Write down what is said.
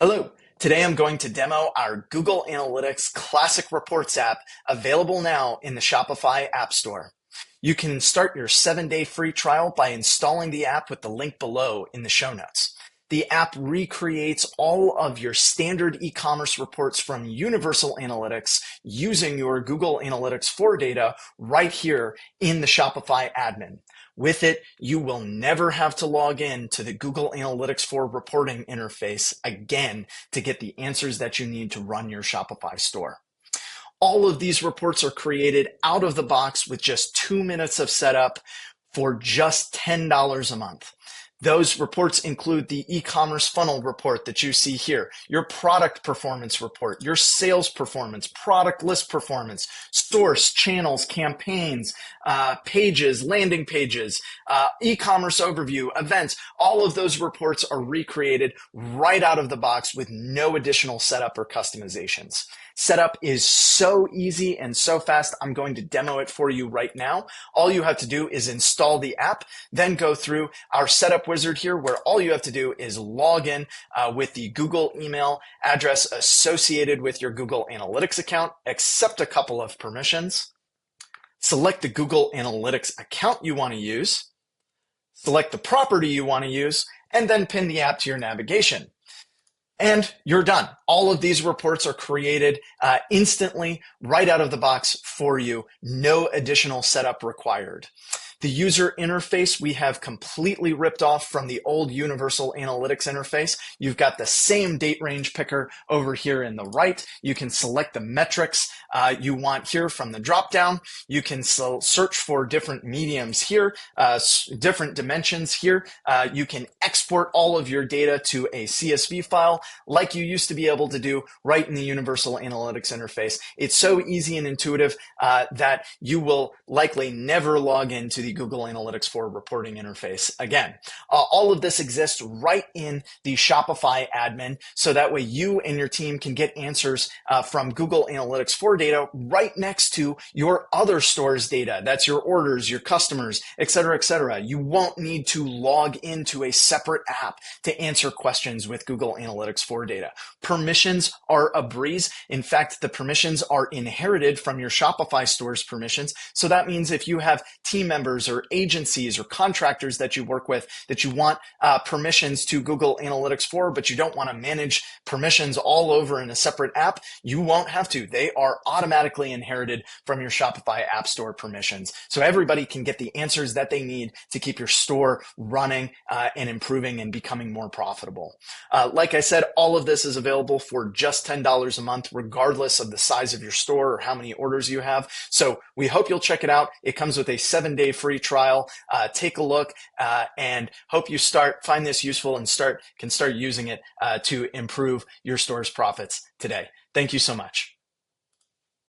Hello. Today I'm going to demo our Google Analytics Classic Reports app available now in the Shopify App Store. You can start your 7-day free trial by installing the app with the link below in the show notes. The app recreates all of your standard e-commerce reports from Universal Analytics using your Google Analytics 4 data right here in the Shopify admin. With it, you will never have to log in to the Google Analytics 4 reporting interface again to get the answers that you need to run your Shopify store. All of these reports are created out of the box with just 2 minutes of setup for just $10 a month. Those reports include the e-commerce funnel report that you see here, your product performance report, your sales performance, product list performance, source, channels, campaigns, pages, landing pages, e-commerce overview, events. All of those reports are recreated right out of the box with no additional setup or customizations. Setup is so easy and so fast. I'm going to demo it for you right now. All you have to do is install the app, then go through our setup wizard here where all you have to do is log in with the Google email address associated with your Google Analytics account, accept a couple of permissions, select the Google Analytics account you want to use, select the property you want to use, and then pin the app to your navigation. And you're done. All of these reports are created instantly right out of the box for you. No additional setup required. The user interface we have completely ripped off from the old Universal Analytics interface. You've got the same date range picker over here in the right. You can select the metrics you want here from the dropdown. You can search for different mediums here, different dimensions here. You can export all of your data to a CSV file like you used to be able to do right in the Universal Analytics interface. It's so easy and intuitive that you will likely never log into the Google Analytics 4 reporting interface again. All of this exists right in the Shopify admin, so that way you and your team can get answers from Google Analytics 4 data right next to your other store's data. That's your orders, your customers, et cetera, et cetera. You won't need to log into a separate app to answer questions with Google Analytics 4 data. Permissions are a breeze. In fact, the permissions are inherited from your Shopify store's permissions. So that means if you have team members or agencies or contractors that you work with that you want permissions to Google Analytics 4, but you don't want to manage permissions all over in a separate app, you won't have to. They are automatically inherited from your Shopify App Store permissions. So everybody can get the answers that they need to keep your store running and improving and becoming more profitable. Like I said, all of this is available for just $10 a month, regardless of the size of your store or how many orders you have. So we hope you'll check it out. It comes with a 7-day free trial. Take a look and hope you find this useful and can start using it to improve your store's profits today. Thank you so much.